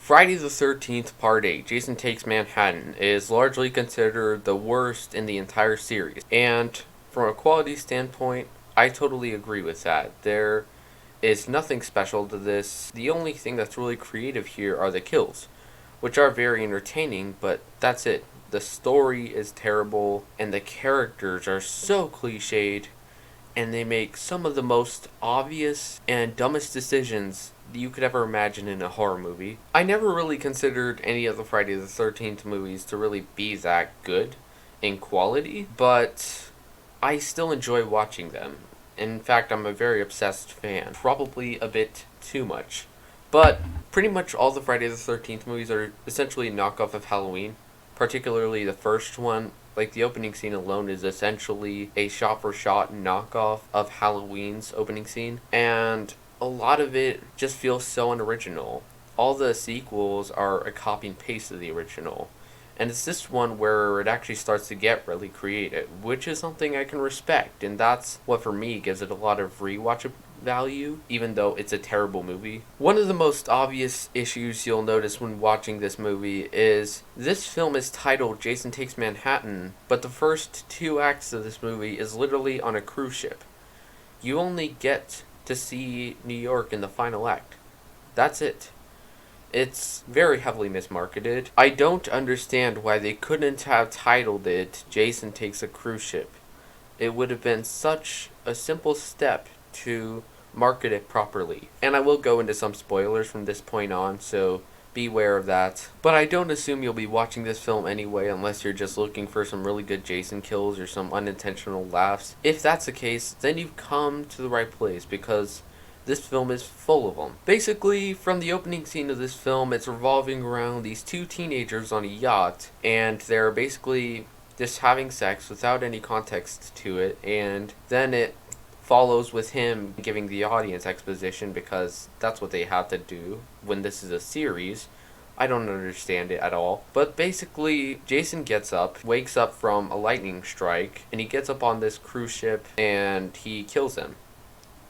Friday the 13th Part 8, Jason Takes Manhattan, is largely considered the worst in the entire series. And from a quality standpoint, I totally agree with that. There is nothing special to this. The only thing that's really creative here are the kills, which are very entertaining, but that's it. The story is terrible, and the characters are so cliched, and they make some of the most obvious and dumbest decisions you could ever imagine in a horror movie. I never really considered any of the Friday the 13th movies to really be that good in quality, but I still enjoy watching them. In fact, I'm a very obsessed fan. Probably a bit too much. But pretty much all the Friday the 13th movies are essentially a knockoff of Halloween. Particularly the first one. Like, the opening scene alone is essentially a shot-for-shot knockoff of Halloween's opening scene. And a lot of it just feels so unoriginal. All the sequels are a copy and paste of the original. And it's this one where it actually starts to get really creative, which is something I can respect. And that's what, for me, gives it a lot of rewatch value, even though it's a terrible movie. One of the most obvious issues you'll notice when watching this movie is this film is titled Jason Takes Manhattan, but the first 2 acts of this movie is literally on a cruise ship. You only get to see New York in the final act. That's it. It's very heavily mismarketed. I don't understand why they couldn't have titled it Jason Takes a Cruise Ship. It would have been such a simple step to market it properly. And I will go into some spoilers from this point on, so beware of that. But I don't assume you'll be watching this film anyway unless you're just looking for some really good Jason kills or some unintentional laughs. If that's the case, then you've come to the right place, because this film is full of them. Basically, from the opening scene of this film, it's revolving around these 2 teenagers on a yacht, and they're basically just having sex without any context to it, and then it follows with him giving the audience exposition, because that's what they have to do when this is a series. I don't understand it at all. But basically, Jason gets up, wakes up from a lightning strike, and he gets up on this cruise ship, and he kills him.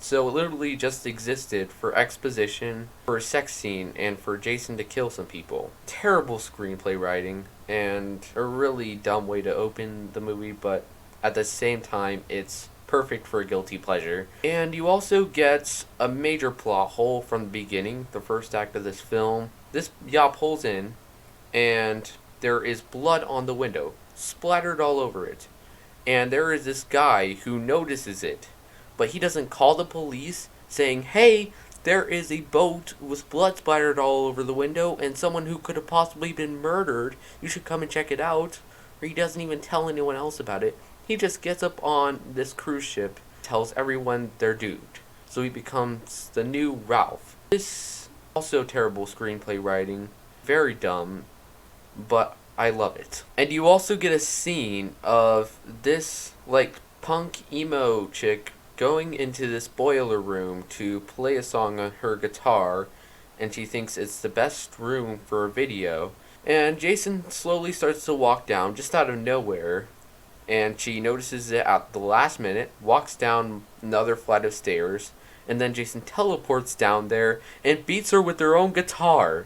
So it literally just existed for exposition, for a sex scene, and for Jason to kill some people. Terrible screenplay writing, and a really dumb way to open the movie, but at the same time, it's perfect for a guilty pleasure. And you also get a major plot hole from the beginning, the first act of this film. This yacht pulls in, and there is blood on the window, splattered all over it. And there is this guy who notices it, but he doesn't call the police saying, "Hey, there is a boat with blood splattered all over the window and someone who could have possibly been murdered. You should come and check it out." Or he doesn't even tell anyone else about it. He just gets up on this cruise ship, tells everyone they're doomed. So he becomes the new Ralph. This also terrible screenplay writing, very dumb, but I love it. And you also get a scene of this punk emo chick going into this boiler room to play a song on her guitar, and she thinks it's the best room for a video. And Jason slowly starts to walk down just out of nowhere, and she notices it at the last minute, walks down another flight of stairs, and then Jason teleports down there and beats her with her own guitar.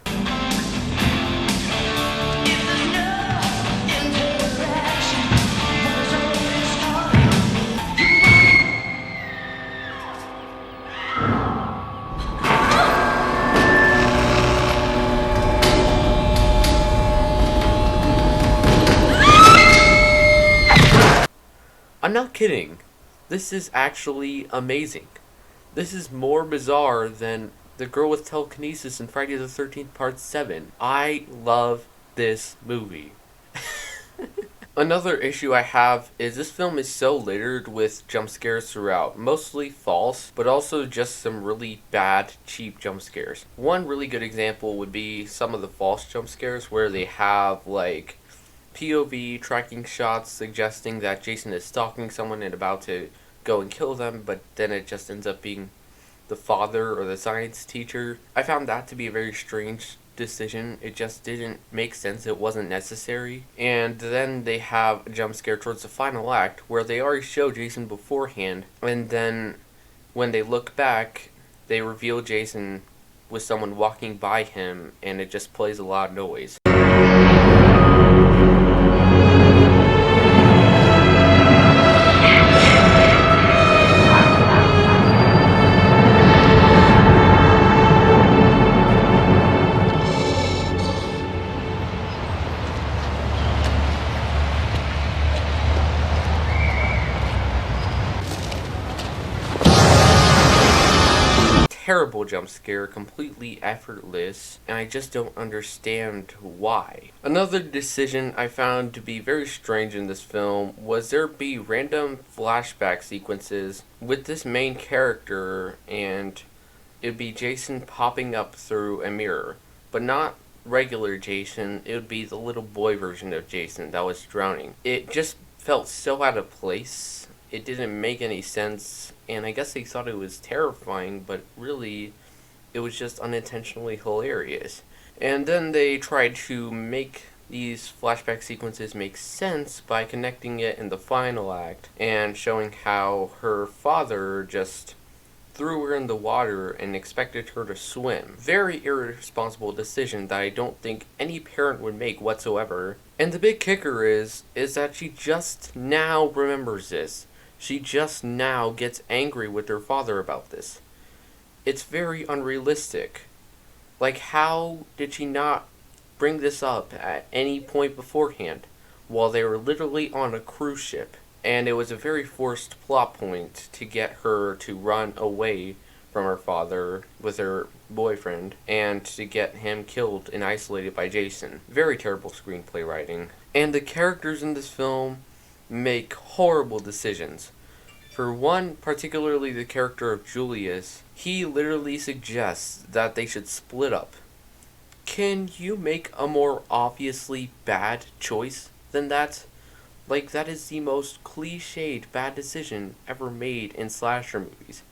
I'm not kidding. This is actually amazing. This is more bizarre than the girl with telekinesis in Friday the 13th Part 7. I love this movie. Another issue I have is this film is so littered with jump scares throughout. Mostly false, but also just some really bad, cheap jump scares. One really good example would be some of the false jump scares where they have POV tracking shots suggesting that Jason is stalking someone and about to go and kill them, but then it just ends up being the father or the science teacher. I found that to be a very strange decision. It just didn't make sense. It wasn't necessary. And then they have a jump scare towards the final act where they already show Jason beforehand, and then when they look back, they reveal Jason with someone walking by him and it just plays a lot of noise. Terrible jump scare, completely effortless, and I just don't understand why. Another decision I found to be very strange in this film was there be random flashback sequences with this main character, and it'd be Jason popping up through a mirror, but not regular Jason. It would be the little boy version of Jason that was drowning. It just felt so out of place. It didn't make any sense, and I guess they thought it was terrifying, but really, it was just unintentionally hilarious. And then they tried to make these flashback sequences make sense by connecting it in the final act and showing how her father just threw her in the water and expected her to swim. Very irresponsible decision that I don't think any parent would make whatsoever. And the big kicker is that she just now remembers this. She just now gets angry with her father about this. It's very unrealistic. Like, how did she not bring this up at any point beforehand while they were literally on a cruise ship? And it was a very forced plot point to get her to run away from her father with her boyfriend and to get him killed and isolated by Jason. Very terrible screenplay writing. And the characters in this film make horrible decisions. For one, particularly the character of Julius, he literally suggests that they should split up. Can you make a more obviously bad choice than that? Like, that is the most cliched bad decision ever made in slasher movies.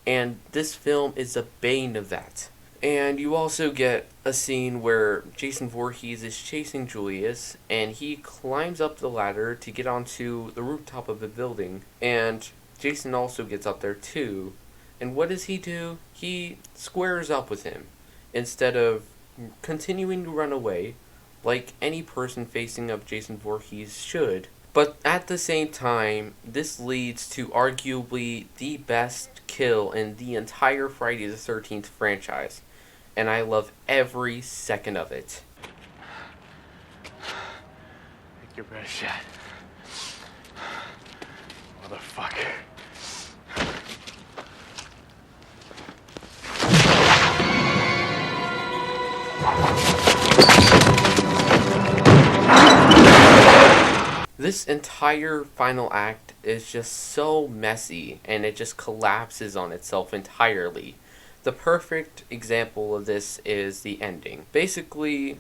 And this film is a bane of that. And you also get a scene where Jason Voorhees is chasing Julius, and he climbs up the ladder to get onto the rooftop of the building, and Jason also gets up there too. And what does he do? He squares up with him, instead of continuing to run away, like any person facing up Jason Voorhees should. But at the same time, this leads to arguably the best kill in the entire Friday the 13th franchise. And I love every second of it. Take your best shot. Motherfucker. This entire final act is just so messy, and it just collapses on itself entirely. The perfect example of this is the ending. Basically,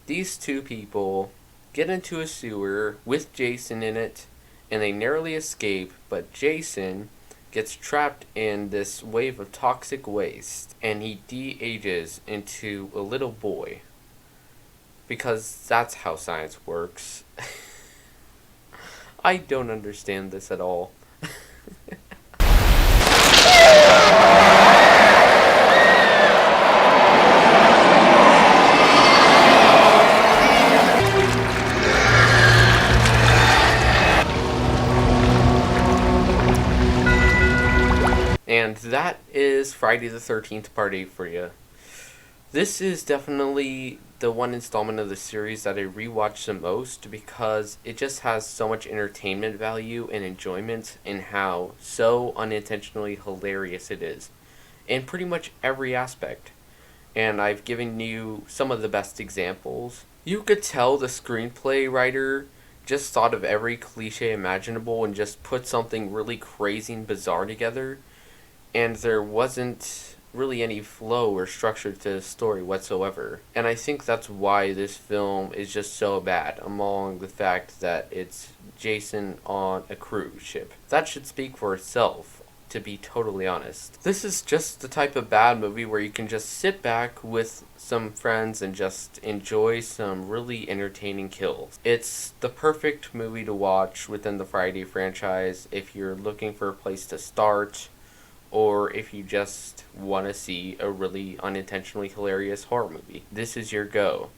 these two people get into a sewer with Jason in it, and they narrowly escape, but Jason gets trapped in this wave of toxic waste, and he de-ages into a little boy. Because that's how science works. I don't understand this at all. And that is Friday the 13th Part 8 for you. This is definitely the one installment of the series that I rewatch the most because it just has so much entertainment value and enjoyment in how so unintentionally hilarious it is in pretty much every aspect. And I've given you some of the best examples. You could tell the screenplay writer just thought of every cliche imaginable and just put something really crazy and bizarre together, and there wasn't really any flow or structure to the story whatsoever. And I think that's why this film is just so bad, among the fact that it's Jason on a cruise ship. That should speak for itself, to be totally honest. This is just the type of bad movie where you can just sit back with some friends and just enjoy some really entertaining kills. It's the perfect movie to watch within the Friday franchise if you're looking for a place to start, or if you just want to see a really unintentionally hilarious horror movie. This is your go.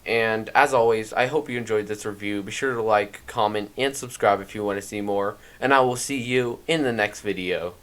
And as always, I hope you enjoyed this review. Be sure to like, comment, and subscribe if you want to see more. And I will see you in the next video.